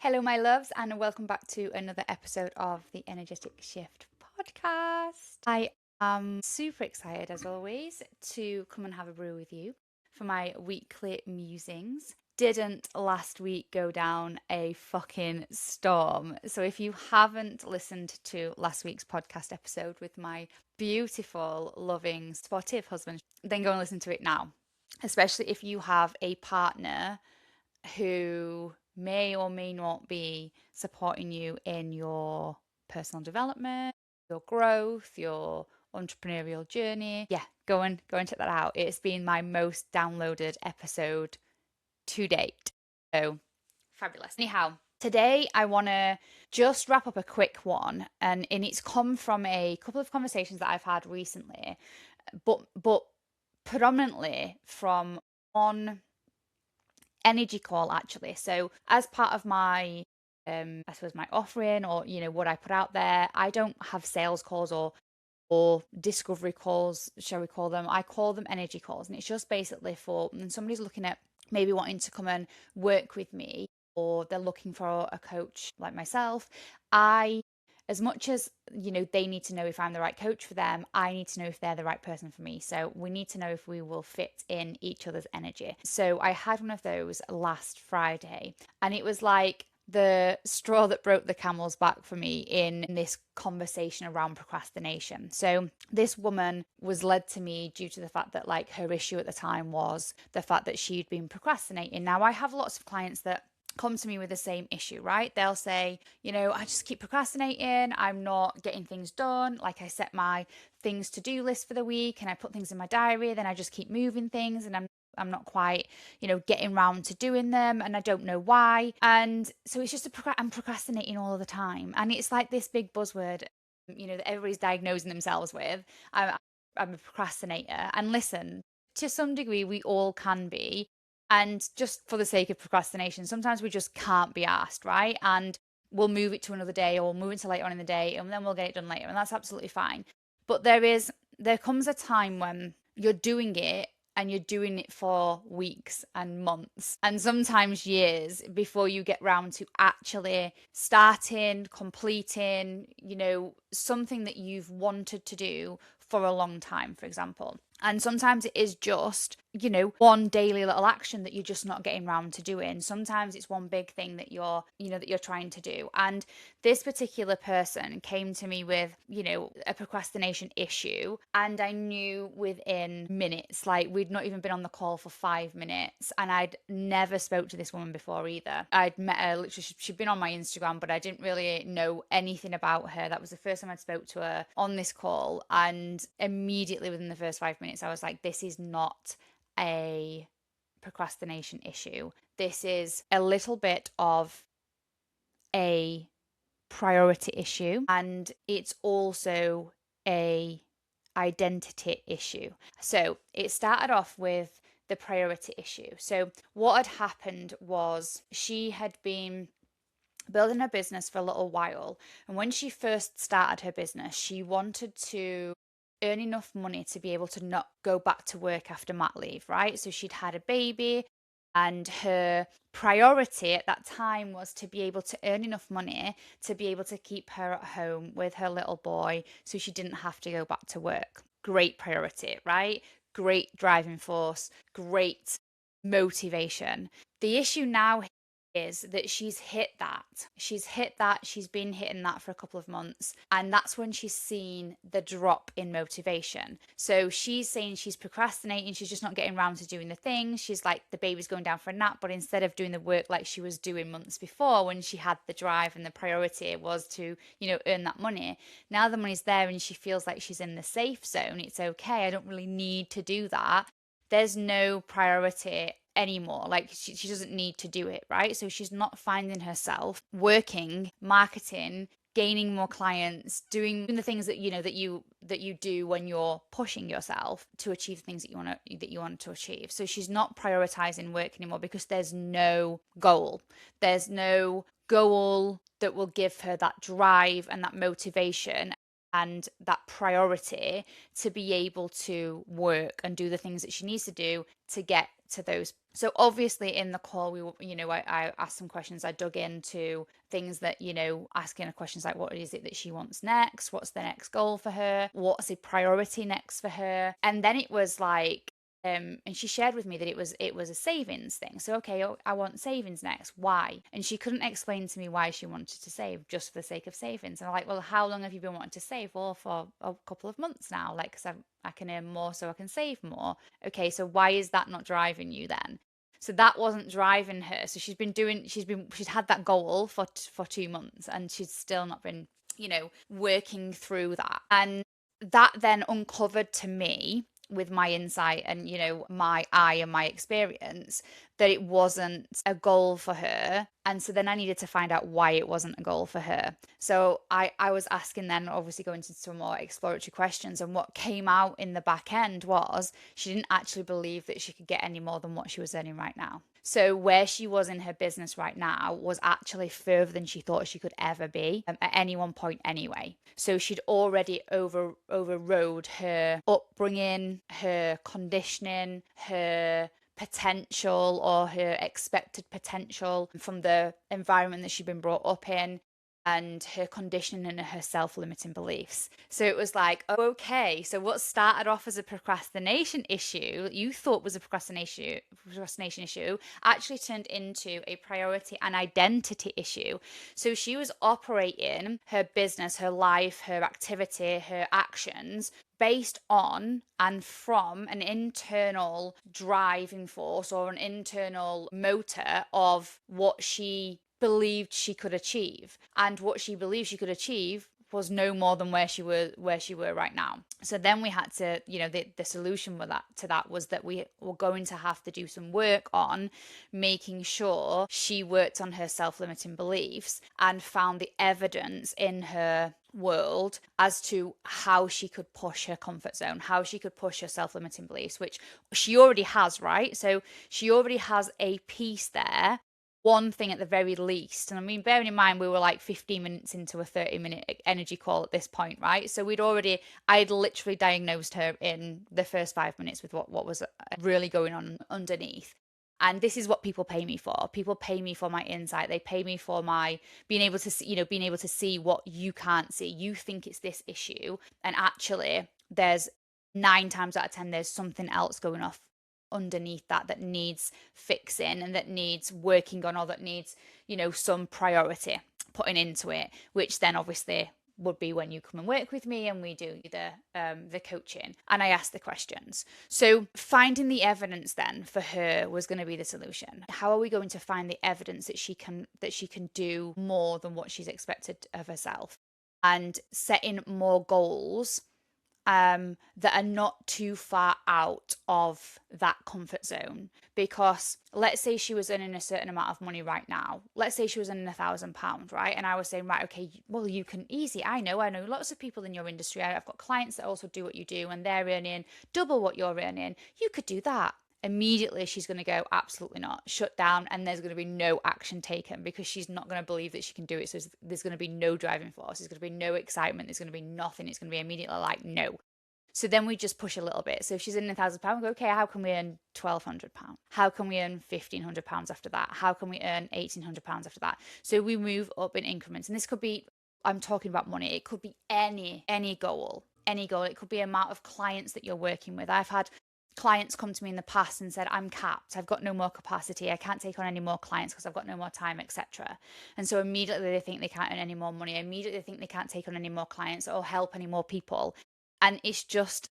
Hello, my loves, and welcome back to another episode of the Energetic Shift podcast. I am super excited, as always, to come and have a brew with you for my weekly musings. Didn't last week go down a fucking storm? So, if you haven't listened to last week's podcast episode with my beautiful, loving, sportive husband, then go and listen to it now. Especially if you have a partner who may or may not be supporting you in your personal development, your growth, your entrepreneurial journey. Yeah, go and check that out. It's been my most downloaded episode to date. So fabulous. Anyhow, today I want to just wrap up a quick one, and it's come from a couple of conversations that I've had recently, but predominantly from one energy call actually. So as part of my I suppose my offering, or what I put out there, I don't have sales calls or discovery calls, shall we call them. I call them energy calls, and it's just basically for when somebody's looking at maybe wanting to come and work with me, or they're looking for a coach like myself. I As much as they need to know if I'm the right coach for them, I need to know if they're the right person for me. So we need to know if we will fit in each other's energy. So I had one of those last Friday, and it was like the straw that broke the camel's back for me in this conversation around procrastination. So this woman was led to me due to the fact that, like, her issue at the time was the fact that she'd been procrastinating. Now, I have lots of clients that come to me with the same issue, right? They'll say, I just keep procrastinating. I'm not getting things done. Like, I set my things to do list for the week and I put things in my diary, then I just keep moving things and I'm not quite, getting round to doing them, and I don't know why. And so it's just I'm procrastinating all the time. And it's like this big buzzword, that everybody's diagnosing themselves with. I'm a procrastinator. And listen, to some degree, we all can be. And just for the sake of procrastination, sometimes we just can't be asked, right? And we'll move it to another day, or we'll move it to later on in the day, and then we'll get it done later. And that's absolutely fine. But there comes a time when you're doing it, and you're doing it for weeks and months and sometimes years before you get round to actually starting, completing, something that you've wanted to do for a long time, for example. And sometimes it is just, one daily little action that you're just not getting round to doing. Sometimes it's one big thing that you're trying to do. And this particular person came to me with, a procrastination issue. And I knew within minutes, like, we'd not even been on the call for 5 minutes. And I'd never spoke to this woman before either. I'd met her, literally, she'd been on my Instagram, but I didn't really know anything about her. That was the first time I'd spoke to her on this call. And immediately within the first 5 minutes, I was like, this is not a procrastination issue. This is a little bit of a priority issue, and it's also a identity issue. So it started off with the priority issue. So what had happened was she had been building her business for a little while, and when she first started her business, she wanted to earn enough money to be able to not go back to work after mat leave, right? So she'd had a baby, and her priority at that time was to be able to earn enough money to be able to keep her at home with her little boy so she didn't have to go back to work. Great priority, right? Great driving force, great motivation. The issue now is that she's hit that. She's been hitting that for a couple of months. And that's when she's seen the drop in motivation. So she's saying she's procrastinating. She's just not getting around to doing the things. She's like, the baby's going down for a nap. But instead of doing the work like she was doing months before, when she had the drive and the priority was to, earn that money, now the money's there and she feels like she's in the safe zone. It's okay. I don't really need to do that. There's no priority anymore. Like, she doesn't need to do it, right? So she's not finding herself working, marketing, gaining more clients, doing the things that you do when you're pushing yourself to achieve things that you want to achieve. So she's not prioritizing work anymore because there's no goal. There's no goal that will give her that drive and that motivation and that priority to be able to work and do the things that she needs to do to get to those. So obviously in the call, I asked some questions. I dug into things that, asking her questions like, what is it that she wants next? What's the next goal for her? What's a priority next for her? And then it was like, and she shared with me that it was a savings thing. So okay, I want savings next. Why? And she couldn't explain to me why she wanted to save just for the sake of savings. And I'm like, well, how long have you been wanting to save? Well, for a couple of months now, like, because I can earn more, so I can save more. Okay, so why is that not driving you then? So that wasn't driving her. So she's had that goal for 2 months, and she's still not been, working through that. And that then uncovered to me, with my insight and my eye and my experience, that it wasn't a goal for her. And so then I needed to find out why it wasn't a goal for her. So I was asking, then obviously going into some more exploratory questions, and what came out in the back end was she didn't actually believe that she could get any more than what she was earning right now. So where she was in her business right now was actually further than she thought she could ever be, at any one point anyway. So she'd already overrode her upbringing, her conditioning, her potential, or her expected potential from the environment that she'd been brought up in, and her conditioning and her self-limiting beliefs. So it was like, oh, okay, so what started off as a procrastination issue, you thought was a procrastination issue, actually turned into a priority and identity issue. So she was operating her business, her life, her activity, her actions based on and from an internal driving force or an internal motor of what she believed she could achieve, and what she believed she could achieve was no more than where she were right now. So then we had to, the solution to that was that we were going to have to do some work on making sure she worked on her self-limiting beliefs and found the evidence in her world as to how she could push her comfort zone, how she could push her self-limiting beliefs, which she already has, right? So she already has a piece there, one thing at the very least. And I mean, bearing in mind, we were like 15 minutes into a 30-minute energy call at this point, right? So I'd literally diagnosed her in the first 5 minutes with what was really going on underneath. And this is what people pay me for. People pay me for my insight. They pay me for my being able to see, being able to see what you can't see. You think it's this issue, and actually there's 9 times out of 10, there's something else going off underneath that needs fixing, and that needs working on, or that needs, some priority putting into it, which then obviously would be when you come and work with me and we do the coaching and I ask the questions. So finding the evidence then for her was going to be the solution. How are we going to find the evidence that she can do more than what she's expected of herself, and setting more goals that are not too far out of that comfort zone? Because let's say she was earning a certain amount of money right now. Let's say she was earning £1,000, right? And I was saying, right, okay, well, you can I know lots of people in your industry. I've got clients that also do what you do, and they're earning double what you're earning. You could do that. Immediately she's going to go, absolutely not, shut down, and there's going to be no action taken, because she's not going to believe that she can do it. So there's going to be no driving force, there's going to be no excitement, there's going to be nothing. It's going to be immediately like, no. So then we just push a little bit. So if she's in £1,000, we go, okay, how can we earn £1,200? How can we earn £1,500 after that? How can we earn £1,800 after that? So we move up in increments. And this could be, I'm talking about money, it could be any goal. It could be amount of clients that you're working with. I've had clients come to me in the past and said, I'm capped, I've got no more capacity, I can't take on any more clients because I've got no more time, etc. And so immediately they think they can't earn any more money, immediately they think they can't take on any more clients or help any more people. And it's just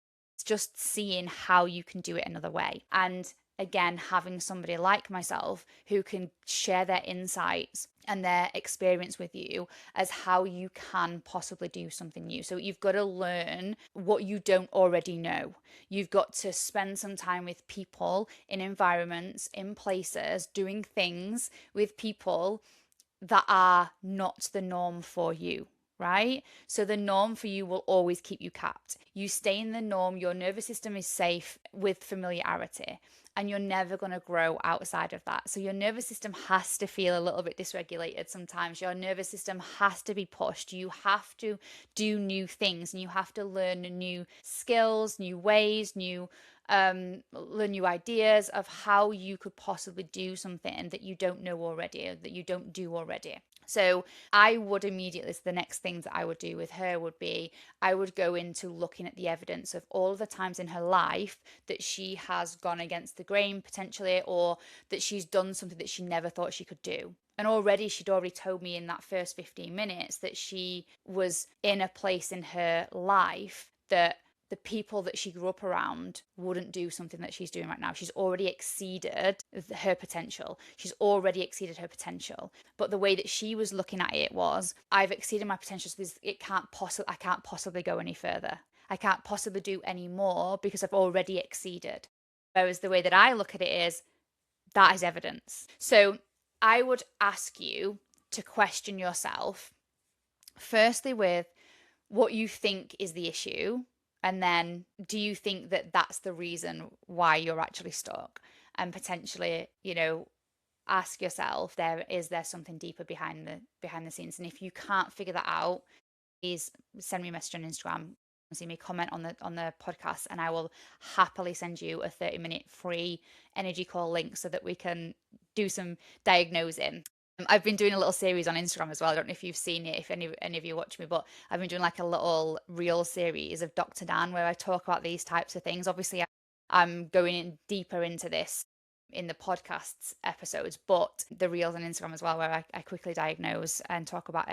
seeing how you can do it another way. And again, having somebody like myself who can share their insights and their experience with you as how you can possibly do something new. So you've got to learn what you don't already know. You've got to spend some time with people, in environments, in places, doing things with people that are not the norm for you, right? So the norm for you will always keep you capped. You stay in the norm, your nervous system is safe with familiarity, and you're never going to grow outside of that. So your nervous system has to feel a little bit dysregulated sometimes. Your nervous system has to be pushed. You have to do new things, and you have to learn new skills, new ways, learn new ideas of how you could possibly do something that you don't know already, or that you don't do already. So I would immediately, so the next things that I would do with her would be, I would go into looking at the evidence of all of the times in her life that she has gone against the grain potentially, or that she's done something that she never thought she could do. And she'd already told me in that first 15 minutes that she was in a place in her life that the people that she grew up around wouldn't do something that she's doing right now. She's already exceeded her potential. But the way that she was looking at it was, I've exceeded my potential, so I can't possibly go any further. I can't possibly do any more because I've already exceeded. Whereas the way that I look at it is, that is evidence. So I would ask you to question yourself, firstly with what you think is the issue, and then do you think that that's the reason why you're actually stuck? And potentially, ask yourself, is there something deeper behind the scenes? And if you can't figure that out, please send me a message on Instagram, see me, comment on the podcast, and I will happily send you a 30-minute free energy call link so that we can do some diagnosing. I've been doing a little series on Instagram as well. I don't know if you've seen it, if any of you watch me, but I've been doing like a little reel series of Dr. Dan where I talk about these types of things. Obviously, I'm going in deeper into this in the podcasts episodes, but the reels on Instagram as well, where I quickly diagnose and talk about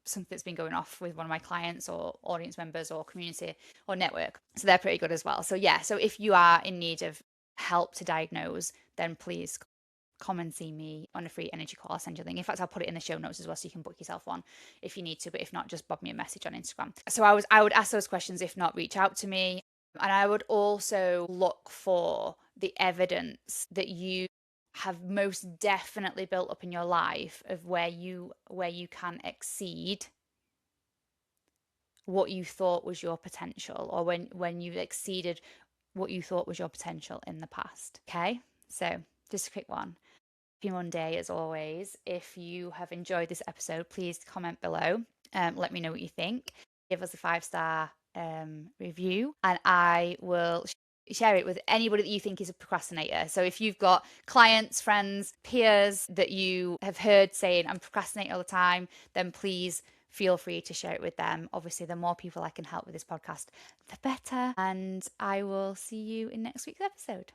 something that's been going off with one of my clients or audience members or community or network. So they're pretty good as well. So yeah, so if you are in need of help to diagnose, then please come and see me on a free energy call. I'll send you a link. In fact, I'll put it in the show notes as well, so you can book yourself one if you need to. But if not, just bob me a message on Instagram. So I would ask those questions. If not, reach out to me. And I would also look for the evidence that you have most definitely built up in your life of where you can exceed what you thought was your potential, or when you've exceeded what you thought was your potential in the past. Okay, so just a quick one. Happy Monday as always. If you have enjoyed this episode, please comment below. Let me know what you think. Give us a 5-star review, and I will share it with anybody that you think is a procrastinator. So if you've got clients, friends, peers that you have heard saying, I'm procrastinating all the time, then please feel free to share it with them. Obviously, the more people I can help with this podcast, the better. And I will see you in next week's episode.